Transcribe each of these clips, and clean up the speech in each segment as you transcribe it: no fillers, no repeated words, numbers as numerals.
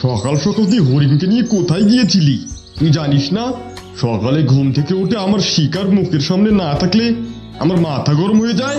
সকাল সকাল তুই হরিণকে নিয়ে কোথায় গিয়েছিলি? তুই জানিস না সকালে ঘুম থেকে উঠে আমার শিকার মুখের সামনে না থাকলে আমার মাথা গরম হয়ে যায়।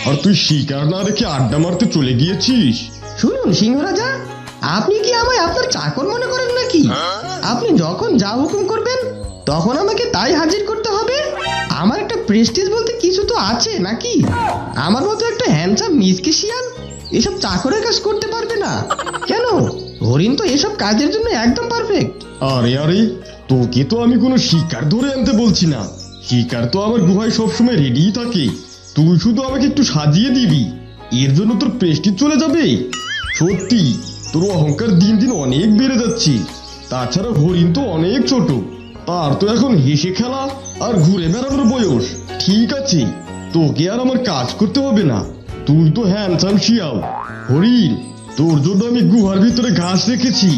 আর তুই শিকার না রেখে আড্ডা মারতে চলে গিয়েছিস। শুনুন সিংহ রাজা, আপনি কি আমায় আপনার চাকর মনে করেন নাকি? আপনি যখন যা হুকুম করবেন তখন আমাকে তাই হাজির করতে হবে। আমার একটা প্রেস্টিজ বলতে কিছু তো আছে নাকি? আমার মতো একটা হ্যান্ডসাম মিসকে শিয়াল এসব চাকরের কাজ করতে পারবে না কেন? হরিণ তো এসব কাজের জন্য একদম পারফেক্ট। আরে আরে, তোকে তো আমি কোনো শিকার ধরে আনতে বলছি না। শিকার তো আমার গুহায় সবসময় রেডিই থাকে। তুই শুধু আমাকে একটু সাজিয়ে দিবি, এর জন্য তোর প্রেস্টিজ চলে যাবে। সত্যি তোর অহংকার দিন দিন অনেক বেড়ে যাচ্ছে। তাছাড়া হরিণ তো অনেক ছোট, তার তো এখন হেসে খেলা আর ঘুরে বেড়ানোর বয়স। ঠিক আছে, তোকে আর আমার কাজ করতে হবে না। তুই তো হ্যান্ডসাম শিয়াল। হরিণ, তোর জন্য আমি গুহার ভিতরে ঘাস রেখেছি,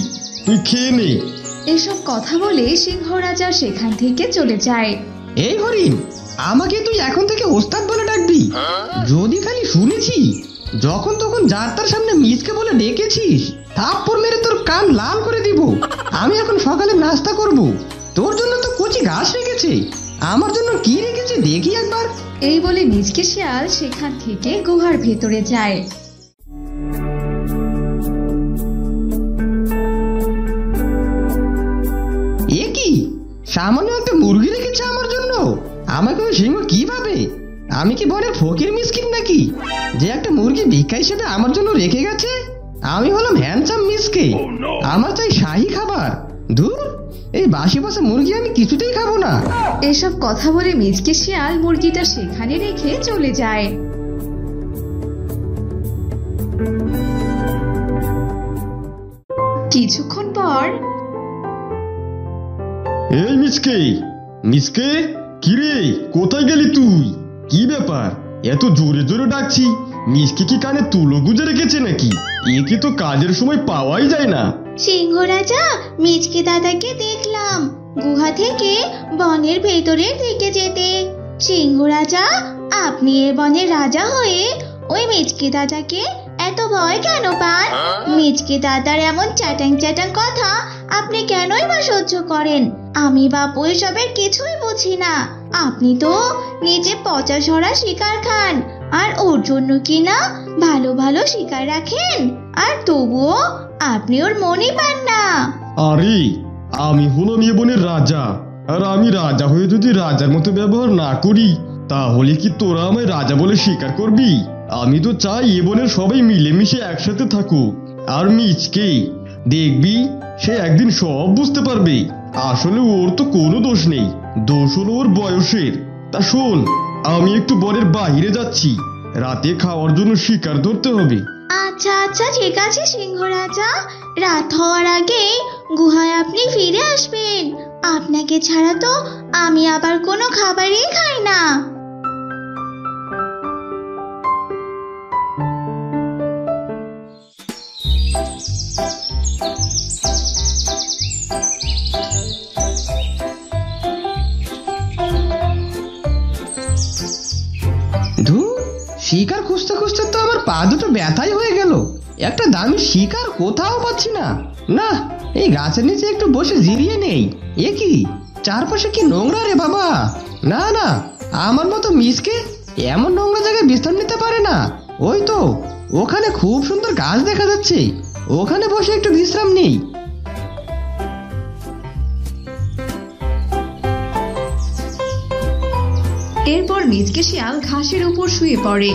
তুই খেয়ে নে। এসব কথা বলে সিংহ রাজা সেখান থেকে চলে যায়। এই হরিণ, আমাকে তুই এখন থেকে ওস্তাদ বলে ডাকবি। যদি খালি শুনেছি যখন তখন যার তার সামনে মিসকে বলে ডেকেছিস, থাপ্পড় মেরে তোর কান লাল করে দিব। আমি এখন সকালে নাস্তা করব। তোর জন্য তো কচি ঘাস রেখেছে, আমার জন্য কি রেখেছে দেখি একবার। এই বলে মিচকে শিয়াল সেখান থেকে গুহার ভেতরে যায়। এ কি, সামান্য একটা মুরগি রেখেছে আমার জন্য? আমাকে ওই সিংহ কি ভাবে? আমি কি বনের ফকির মিসকিন নাকি যে একটা মুরগি ভিক্ষা হিসেবে আমার জন্য রেখে গেছে? আমি হলাম হ্যান্ডসাম মিসকে, আমার চাই শাহী খাবার। ধুর, এই বাসি বাসা মুরগি আমি কিছুতেই খাবো না। এসব কথা বলে মিচকে শিয়াল মুরগিটা সেখানে রেখে চলে যায়। কিছুক্ষণ পর এই মিচকে, মিচকে, কিরে কোথায় গেলি তুই? কি ব্যাপার, এত জোরে জোরে ডাকছি? মিচকে কি কানে তুলো গুজে রেখেছে নাকি? একে তো কাজের সময় পাওয়াই যায় না। সিংহ রাজা, মিচকে দাদাকে দেখলাম গুহা থেকে বনের ভেতরের দিকে যেতে। সিংহ রাজা, আপনি এ বনের রাজা হয়ে ওই মিচকে দাদাকে এত ভয় কেন পান? মিচকে দাদার এমন চ্যাটাং চ্যাটাং কথা আপনি কেনই বা সহ্য করেন? আমি বাপু এসবের কিছুই বুঝি না। আপনি তো নিজে পচা সরা শিকার খান, আর ওর জন্য কিনা ভালো ভালো শিকার রাখেন, আর তবুও আপনি ওর মনে পান না। আরে, আমি হলাম এ বনের রাজা, আর আমি রাজা হয়ে যদি রাজার মতো ব্যবহার না করি তাহলে কি তোরা আমায় রাজা বলে স্বীকার করবি? আমি তো চাই এ বনের সবাই মিলেমিশে একসাথে থাকুক। আর মিচকে, দেখবি সে একদিন সব বুঝতে পারবে। আসলে ওর তো কোনো দোষ নেই, দোষ হলো ওর বয়সের। তা শোন, আমি একটু বনের বাইরে যাচ্ছি, রাতে খাওয়ার জন্য শিকার ধরতে হবে। আচ্ছা আচ্ছা, ঠিক আছে সিংহ রাজা, রাত হওয়ার আগে গুহায় আপনি ফিরে আসবেন। আপনাকে ছাড়া তো আমি আবার কোনো খাবারই খাই না। ধুর, শিকার খুঁজতে খুঁজতে তো আমার পা দুটো ব্যথাই হয়ে গেল। একটা দামি শিকার কোথাও পাচ্ছি না। না, এই গাছের নিচে একটু বসে জিরিয়ে নেই। এ কি, চারপাশে কি নোংরা রে বাবা! না না, আমার মতো মিসকে এমন নোংরা জায়গায় বিশ্রাম নিতে পারে না। ওই তো ওখানে খুব সুন্দর গাছ দেখা যাচ্ছে, ওখানে বসে একটু বিশ্রাম নেই। এরপর মিচকে শিয়াল ঘাসের উপর শুয়ে পড়ে।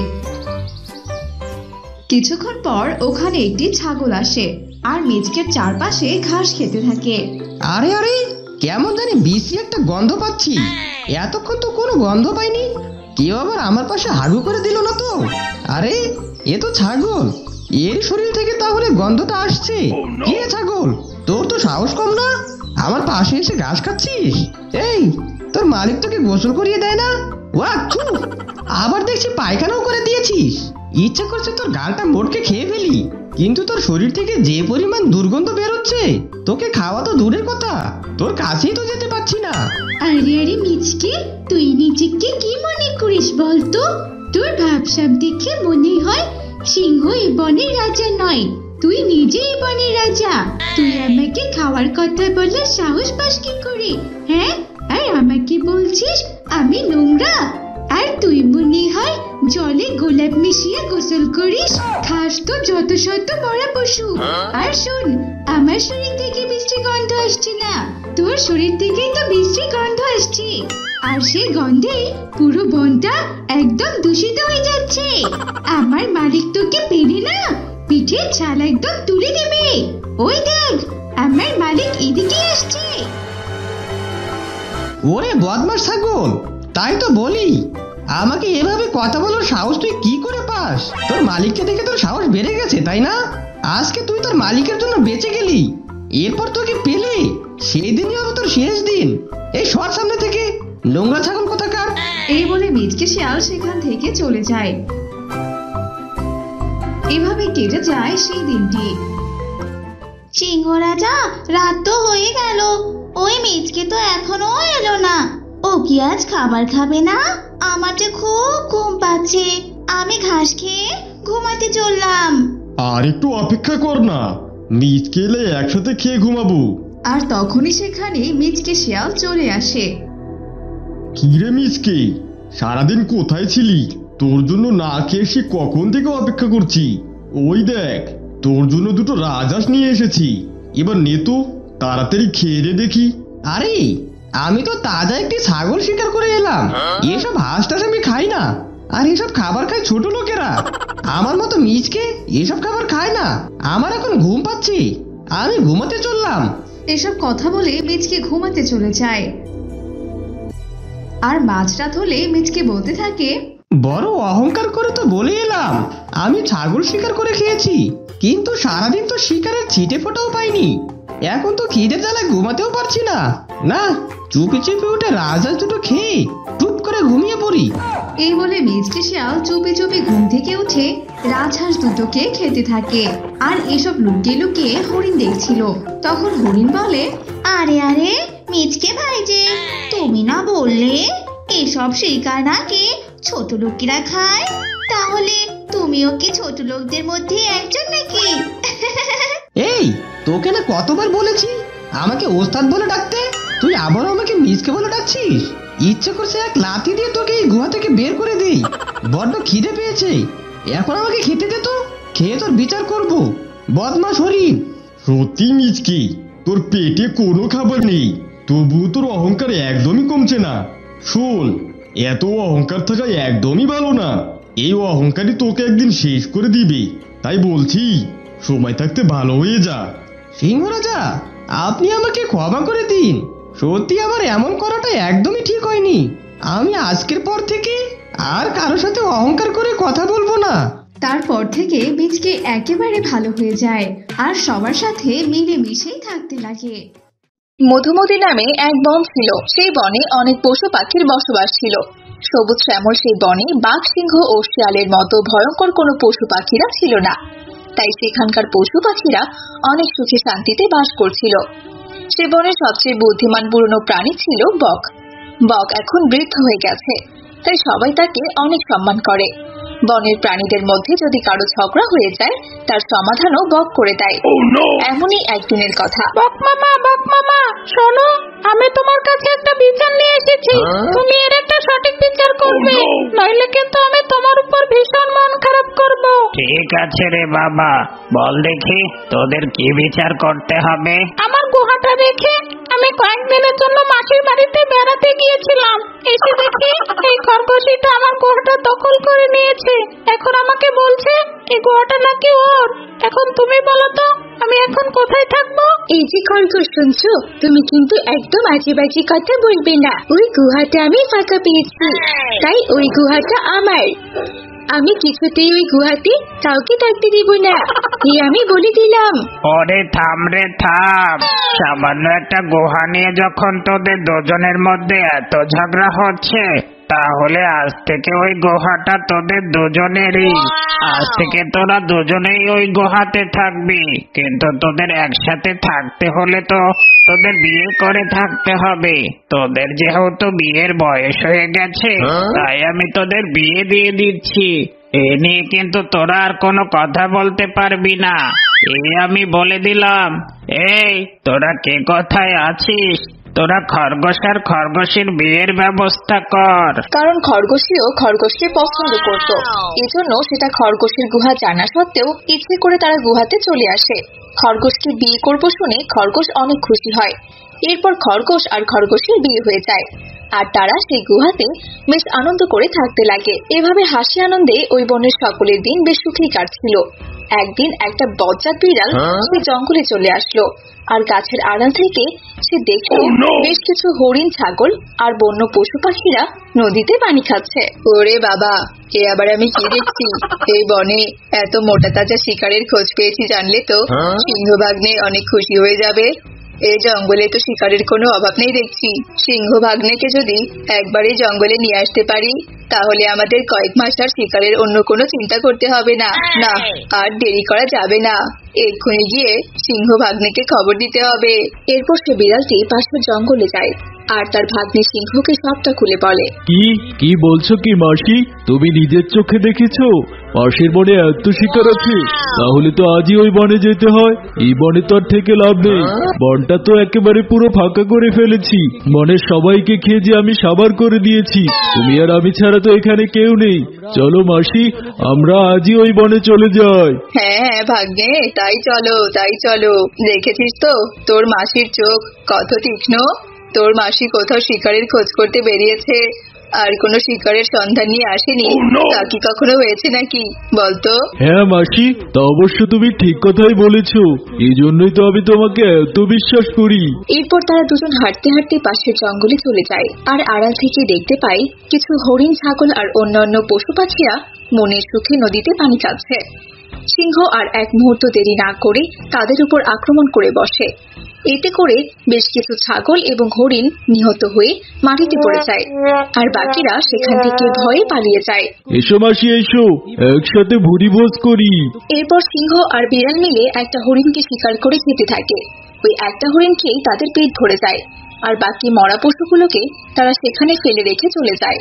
কিছুক্ষণ পর ওখানে একটি ছাগল আসে আর মিচকের চারপাশে ঘাস খেতে থাকে। আরে আরে, কেমন জানি বিশ্রী একটা গন্ধ পাচ্ছি। এতক্ষণ তো কোনো গন্ধ পাইনি। কেউ আবার আমার পাশে হাগু করে দিল না তো? আরে, এ তো ছাগল, এর শরীর থেকে তাহলে গন্ধটা আসছে। কি রে ছাগল, তোর তো সাহস কম না, আমার পাশে এসে ঘাস খাচ্ছিস? এই, তোর মালিক তোকে গোসল করিয়ে দেয় না? ওয়াচ্ছু, আবার দেখছি পায়খানাও করে দিয়েছিস। ইচ্ছা করছে তোর গালটা মোটকে খেয়ে ফেলি, কিন্তু তোর শরীর থেকে যে পরিমাণ দুর্গন্ধ বেরোচ্ছে, তোকে খাওয়া তো দূরের কথা, তোর কাছেই তো যেতে পারছি না। আরে আরে মিচকে, তুই নিজেকে কি মনে করিস বলতো? তোর ভাবসাব দেখে মনে হয় সিংহ এ বনের রাজা নয়, তুই নিজেই বনের রাজা, তুই আমাকে খাওয়ার কথা বলার সাহস পাস কি করে? হ্যাঁ, আর আমাকে বলছিস আমি নোংরা? আর তুই মনে হয় জলে গোলাপ মিশিয়ে গোসল করিস, খাস তো যত শত মরা পশু। আর শোন, আমার শরীর থেকে বিশ্রী গন্ধ আসছে না, তোর শরীর থেকেই তো বিশ্রী গন্ধ আসছে। আর সেই গন্ধে পুরো বনটা একদম দূষিত হয়ে যাচ্ছে। আমার মালিক তোকে পেরে না পিঠে ছাল একদম তুলে দেবে। ওই দেখ, আমার মালিক এদিকে আসছে। ওরে বদমাস ছাগল, তাই তো বলি, আমাকে এভাবে কথা বলার সাহস তুই কি করে পাস? তোর মালিককে দেখে তোর সাহস বেড়ে গেছে তাই না? আজকে তুই তোর মালিকের জন্য বেঁচে গেলি, এরপর তোকে পেলে সেই দিনই হবে তোর শেষ দিন। এই সর সামনে থেকে, নোংরা ছাগল কোথাকার। এই বলে মিচকে শিয়াল সেখান থেকে চলে যায়। এভাবে কেটে যায় সেই দিনটি। সিংহ রাজা, রাত তো হয়ে গেল, ওই মিচকে তো এখনো এলো না। ও কি আজ খাবার খাবে না? আমার যে খুব ঘুম পাচ্ছে, আমি ঘাস খেয়ে ঘুমাতে চললাম। আর একটু অপেক্ষা কর না, মিচকে এলে একসাথে খেয়ে ঘুমাবো। আর তখনই সেখানে মিচকে শিয়াল চলে আসে। কিরে মিচকে, সারাদিন কোথায় ছিলি? তোর জন্য না খেয়ে সে কখন থেকে অপেক্ষা করছি। ওই দেখ, তোর জন্য দুটো রাজহাঁস নিয়ে এসেছি, এবার নে তো, তাড়াতাড়ি খেয়ে দে দেখি। আরে আমি তো তাজা একটি ছাগল শিকার করে এলাম, এসব হাঁস টাস আমি খাই না। আর এসব খাবার খায় ছোট লোকেরা, আমার মতো মিচকে এসব খাবার খায় না। আমার এখন ঘুম পাচ্ছে, আমি ঘুমাতে চললাম। এসব কথা বলে মিচকে ঘুমাতে চলে যায়। আর মাঝরাত হলে মিচকে বলতে থাকে, বড় অহংকার করে তো বলে এলাম আমি ছাগল শিকার করে খেয়েছি, কিন্তু সারাদিন তো শিকারের ছিটে ফোটাও পাইনি। এখন তো খিদে জ্বালায় ঘুমাতেও পারছি না। না, চুপি চুপি উঠে রাজহাঁস দুটো খেয়ে টুপ করে ঘুমিয়ে পড়ি। এই বলে মিচকে শিয়াল চুপি চুপি ঘুম থেকে উঠে রাজহাঁস দুটোকে খেতে থাকে। আর এসব লুকিয়ে লুকিয়ে হরিণ দেখছিল। তখন হরিণ বলে, আরে আরে মিচকে ভাই যে, তুমি না বললে এসব শিকার নাকি ছোট লোকেরা খায়? তাহলে তুমিও কি ছোট লোকদের মধ্যে একজন নাকি? এই, তোকে না কতবার বলেছি আমাকে ওস্তাদ বলে ডাকতে, তুই আবার আমাকে মিচকে বলে ডাকছিস? ইচ্ছে করছে এক লাথি দিয়ে তোকে এই গুহা থেকে বের করে দেই। বড্ড খিদে পেয়েছে, এখন আমাকে খেতে দে তো, খেয়ে তোর বিচার করব। বদমাশ হরিণ। সত্যি মিচকে, তোর পেটে কোনো খাবার নেই, তবুও তোর অহংকার একদমই কমছে না। শোন, এত অহংকার থাকা একদমই ভালো না, এই অহংকারই তোকে একদিন শেষ করে দিবে। তাই বলছি, সময় থাকতে ভালো হয়ে যা। সিংহ রাজা, আপনি আমাকে ক্ষমা করে দিন, সত্যি আমার এমন করাটা একদমই ঠিক হয়নি। আমি আজকের পর থেকে আর কারোর সাথে অহংকার করে কথা বলবো না। তারপর থেকে মিচকে একেবারে ভালো হয়ে যায় আর সবার সাথে মিলেমিশেই থাকতে লাগে। মধুমতি নামে এক বন ছিল। সেই বনে অনেক পশু পাখির বসবাস ছিল। সবুজ শ্যামল সেই বনে বাঘ, সিংহ ও শিয়ালের মতো ভয়ঙ্কর কোনো পশু পাখিরা ছিল না। তাই সেখানকার পশু পাখিরা অনেক সুখে শান্তিতে বাস করছিল। সে বনের সবচেয়ে বুদ্ধিমান পুরনো প্রাণী ছিল বক। বক এখন বৃদ্ধ হয়ে গেছে, তাই সবাই তাকে অনেক সম্মান করে। বনের প্রাণীদের মধ্যে যদি কারো ঝগড়া হয়ে যায়, তার সমাধানও বক করে দেয়। এমনই একদিনের কথা। বক মামা, শোনো, আমি তোমার কাছে একটা বিচার নিয়ে এসেছি। তুমি এর একটা সঠিক বিচার করবে, নইলে কিন্তু আমি তোমার উপর ভীষণ মন খারাপ করব। ঠিক আছে রে বাবা, বল দেখি তোদের কি বিচার করতে হবে। আমার গুহাটা দেখে আমি কয়েকদিনের জন্য মাসির বাড়িতে বেড়াতে গিয়েছিলাম। এসে দেখি এই খরগোশীটা আমার গুহাটা দখল করে নিয়েছে। এখন আমাকে বলছে এই গুহাটা নাকি ওর। এখন তুমি বলো তো, আমি এখন কোথায় থাকবো? এই যে খরগোশ, শুনছো? তুমি কিন্তু একদম আজেবাজে কথা বলবে না। ওই গুহাটা আমি ফাঁকা পেয়েছি, তাই ওই গুহাটা আমার। আমি কিছুতেই ওই গুহাতে কাউকে থাকতে দিব না, এই আমি বলে দিলাম। ওরে থাম রে থাম, সামান্য একটা গুহা নিয়ে যখন তোদের দুজনের মধ্যে এত ঝগড়া হচ্ছে, তাহলে আজ থেকে ওই গুহাটা তোদের দুজনেরই। আজ থেকে তোরা দুজনেই ওই গুহাতে থাকবি, কিন্তু তোদের একসাথে থাকতে হলে তো তোদের বিয়ে করে থাকতে হবে। তোদের যেহেতু বিয়ের বয়স হয়ে গেছে, তাই আমি তোদের বিয়ে দিয়ে দিচ্ছি। এ নিয়ে কিন্তু তোরা আর কোনো কথা বলতে পারবি না। এই আমি বলে দিলাম। এই তোরা কে কোথায় আছিস? তোরা খরগোশ আর খরগোশের বিয়ের ব্যবস্থা কর। কারণ খরগোশীও খরগোশকে পছন্দ করত, এজন্য সেটা খরগোশের গুহা জানা সত্ত্বেও ইচ্ছে করে তারা গুহাতে চলে আসে। খরগোশকে বিয়ে করব শুনে খরগোশ অনেক খুশি হয়। এরপর খরগোশ আর খরগোশের বিয়ে হয়ে যায়, আর তারা সেই গুহাতে বেশ আনন্দ করে থাকতে লাগে। এভাবে হাসি আনন্দে ওই বনের সকলের দিন বেশ সুখেই কাটছিল। একদিন একটা বজ্জাত বিড়াল সে জঙ্গলে চলে আসলো, আর গাছের আড়াল থেকে সে দেখলো বেশ কিছু হরিণ, ছাগল আর বন্য পশু পাখিরা নদীতে পানি খাচ্ছে। ওরে বাবা, এ আবার আমি কি দেখছি? এই বনে এত মোটা তাজা শিকারের খোঁজ পেয়েছি জানলে তো সিংহভাগ্নে অনেক খুশি হয়ে যাবে। এই জঙ্গলে তো শিকারের কোনো অভাব নেই দেখছি। সিংহভাগ্নেকে যদি একবারে জঙ্গলে নিয়ে আসতে পারি, তাহলে আমাদের কয়েক মাস আর শিকারের অন্য কোনো চিন্তা করতে হবে না। না, আর দেরি করা যাবে না, এক্ষুনি গিয়ে সিংহভাগ্নেকে খবর দিতে হবে। এরপর সে বিড়ালটি পাশের জঙ্গলে যায় আর তার ভাগ্নে সিংহকে সবটা খুলে বলে। কি বলছো কি মাসি? তুমি নিজের চোখে দেখেছো পাশের বনে এত শিকার আছে? তাহলে তো আজই ওই বনে যেতে হয়। এই বনে তো আর থেকে লাভ নেই, বনটা তো একেবারে পুরো ফাঁকা করে ফেলেছি। বনের সবাইকে খেয়ে যে আমি সাবার করে দিয়েছি, তুমি আর আমি ছাড়া তো এখানে কেউ নেই। চলো মাসি, আমরা আজই ওই বনে চলে যাই। হ্যাঁ ভাগ্নে, তাই চলো। দেখেছিস তো তোর মাসির চোখ কত তীক্ষ্ণ? তোর মাসি কোথাও শিকারের খোঁজ করতে বেরিয়েছে আর কোনো শিকারের সন্ধান নিয়ে আসেনি, তা কি কখনো হয়েছে নাকি বলতো? হ্যাঁ মাসি, তা অবশ্য তুমি ঠিক কথাই বলেছো, এই জন্যই তো আমি তোমাকে এত বিশ্বাস করি। এরপর তারা দুজন হাঁটতে হাঁটতে পাশের জঙ্গলে চলে যায়, আর আড়াল থেকে দেখতে পাই কিছু হরিণ, ছাগল আর অন্যান্য পশু পাখিরা মনের সুখে নদীতে পানি খাচ্ছে। সিংহ আর এক মুহূর্ত দেরি না করে তাদের উপর আক্রমণ করে বসে। এতে করে বেশ কিছু ছাগল এবং হরিণ নিহত হয়ে মাটিতে পড়ে যায়, আর বাকিরা সেখান থেকে ভয়ে পালিয়ে যায়। এসো মাসি এসো, একসাথে ভুরি ভোজ করি। এরপর সিংহ আর বিড়াল মিলে একটা হরিণকে শিকার করে খেতে থাকে। ওই একটা হরিণ খেয়ে তাদের পেট ভরে যায়, আর বাকি মরা পশুগুলোকে তারা সেখানে ফেলে রেখে চলে যায়।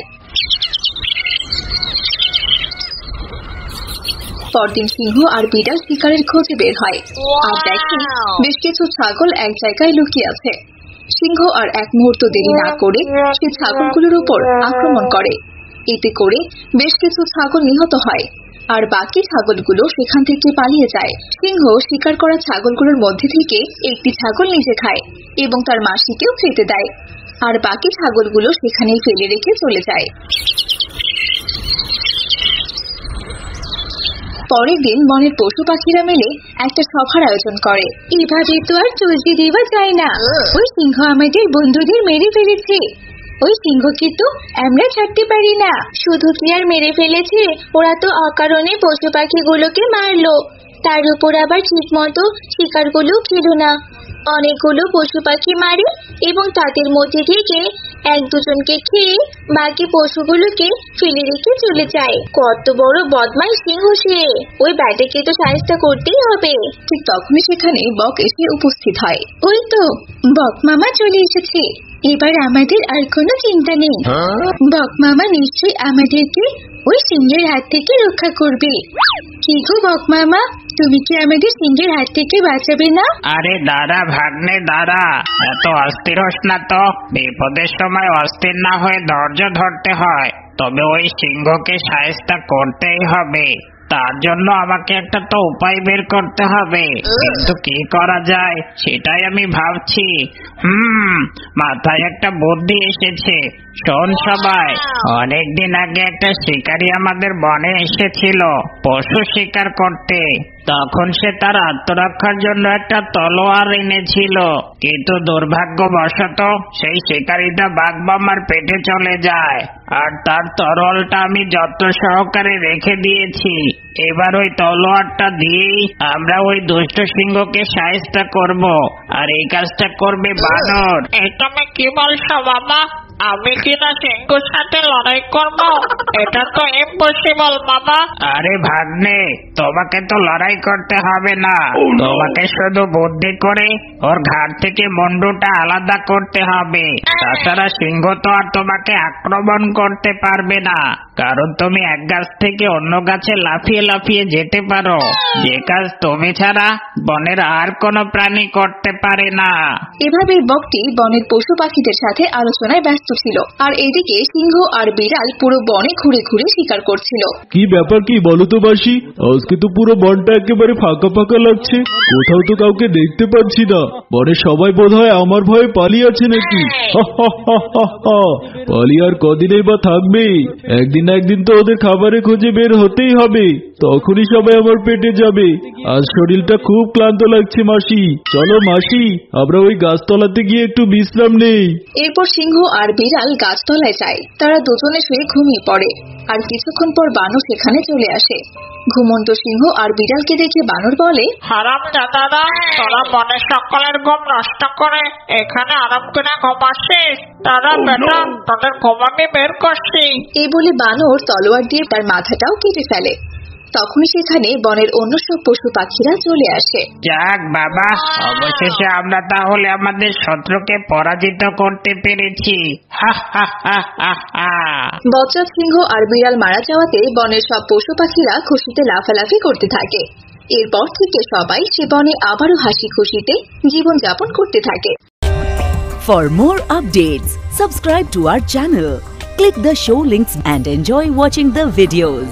পরদিন সিংহ আর বিড়াল শিকারের খোঁজে বের হয়, আর দেখে বেশ কিছু ছাগল এক জায়গায় লুকিয়ে আছে। সিংহ আর এক মুহূর্ত দেরি না করে সে ছাগলগুলোর উপর আক্রমণ করে। এতে করে বেশ কিছু ছাগল নিহত হয়, আর বাকি ছাগলগুলো সেখান থেকে পালিয়ে যায়। সিংহ শিকার করা ছাগলগুলোর মধ্যে থেকে একটি ছাগল নিজে খায় এবং তার মাসিকেও খেতে দেয়, আর বাকি ছাগলগুলো সেখানেই ফেলে রেখে চলে যায়। পরের দিন বনের পশু পাখিরা মিলে একটা সভার আয়োজন করে। এভাবে তো আর চলতে দেওয়া যায় না, ওই সিংহ আমাদের বন্ধুদের মেরে ফেলেছে। ওই সিংহকে তো আমরা ছাড়তে পারি না। শুধু কি আর মেরে ফেলেছে, ওরা তো অকারণে পশু পাখিগুলোকে মারলো, তার উপর আবার ঠিক মতো শিকারগুলো খেলো না। অনেকগুলো পশু পাখি মারে এবং তাদের মধ্যে থেকে এক দুজনকে খেয়ে বাকি পশুগুলোকে ফেলে রেখে চলে যায়। কত বড় বদমাইশ সিংহ সে! ওই ব্যাটাকে তো শায়েস্ত করতেই হবে। ঠিক তখনই সেখানে বক এসে উপস্থিত হয়। ওই তো বক মামা চলে এসেছে, এবার আমাদের আর কোনো চিন্তা নেই। বক মামা নিশ্চয়ই আমাদেরকে ওই সিংহের হাত থেকে রক্ষা করবে। কি গো বক মামা, তুমি কি আমাদের সিংহের হাত থেকে বাঁচাবে না? আরে দাঁড়া ভাগ্নে দাঁড়া, এত অস্থির হোস না তো। বিপদের সময় অস্থির না হয়ে ধৈর্য ধরতে হয়, তবে ওই সিংহকে শায়েস্ত করতেই হবে। তার জন্য আমাকে একটা তো উপায় বের করতে হবে, কিন্তু কি করা যায় সেটাই আমি ভাবছি। মাথায় একটা বুদ্ধি এসেছে। শোন সবাই, অনেকদিন আগে একটা শিকারী আমাদের বনে এসেছিল পশু শিকার করতে। তখন সে তার আত্মরক্ষার জন্য একটা তলোয়ার এনেছিল, কিন্তু দুর্ভাগ্যবশত সেই শিকারীটা বাঘমামার পেটে চলে যায়, আর তার তরোয়ালটা আমি যত্ন সহকারে রেখে দিয়েছি। এবার ওই তলোয়ারটা দিয়েই আমরা ওই দুষ্ট সিংহকে শায়েস্ত করব, আর এই কাজটা করবে বানর। এটা আমি কি বলছো বাবা? আমি কিনা সিংহের সাথে লড়াই করব? এটা তো ইম্পসিবল বাবা। আরে ভাগ্নে, তোমাকে তো লড়াই করতে হবে না, তোমাকে শুধু বুদ্ধি করে ওর ঘাট থেকে মুন্ডুটা আলাদা করতে হবে। তাছাড়া সিংহ তো আর তোমাকে আক্রমণ করতে পারবে না, কারণ তুমি এক গাছ থেকে অন্য গাছে লাফিয়ে লাফিয়ে যেতে পারো, যে কাজ তুমি ছাড়া বনের আর কোনো প্রাণী করতে পারে না। এভাবেই বকটি বনের পশু পাখিদের সাথে আলোচনায় ব্যস্ত ছিল, আর এদিকে সিংহ আর বিড়াল পুরো বনে ঘুরে ঘুরে শিকার করছিল। কি ব্যাপার কি বলো তো মাসি? আজকে তো পুরো বনটা একেবারে ফাঁকা ফাঁকা লাগছে, কোথাও তো কাউকে দেখতে পাচ্ছি না। বনের সবাই বোধহয় আমার ভয়ে পালিয়ে আছে নাকি? পালিয়ে আর কদিনেই বা থাকবে? একদিন না একদিন তো ওদের খাবারের খোঁজে বের হতেই হবে, তখনই সবাই আমার পেটে যাবে। আজ শরীরটা খুব ক্লান্ত লাগছে মাসি, চলো মাসি আমরা ওই গাছতলাতে গিয়ে একটু বিশ্রাম নেই। এরপর সিংহ আর বিড়াল গাছতলায় যায়। তারা দুজনে শুয়ে ঘুমিয়ে পড়ে, আর কিছুক্ষণ পর বানর সেখানে চলে আসে। ঘুমন্ত সিংহ আর বিড়ালকে দেখে বানর বলে, হারাম দাদারা, তোরা বনের সকলের ঘুম নষ্ট করে এখানে আরাম করে ঘুমাচ্ছিস। তারা বেটা, তোদের ঘুম আমি বের করছি। এই বলে বানর তলোয়ার দিয়ে তার মাথাটাও কেটে ফেলে। তখনই সেখানে বনের অন্য সব পশু পাখিরা চলে আসে। যাক বাবা, অবশেষে আমরা তাহলে আমাদের শত্রুকে পরাজিত করতে পেরেছি। বজ্জাত সিংহ আর বিড়াল মারা যাওয়াতে বনের সব পশু পাখিরা খুশিতে লাফালাফি করতে থাকে। এরপর থেকে সবাই সে বনে আবারও হাসি খুশিতে জীবনযাপন করতে থাকে। For more updates, subscribe to our channel, click the show links and enjoy watching the videos.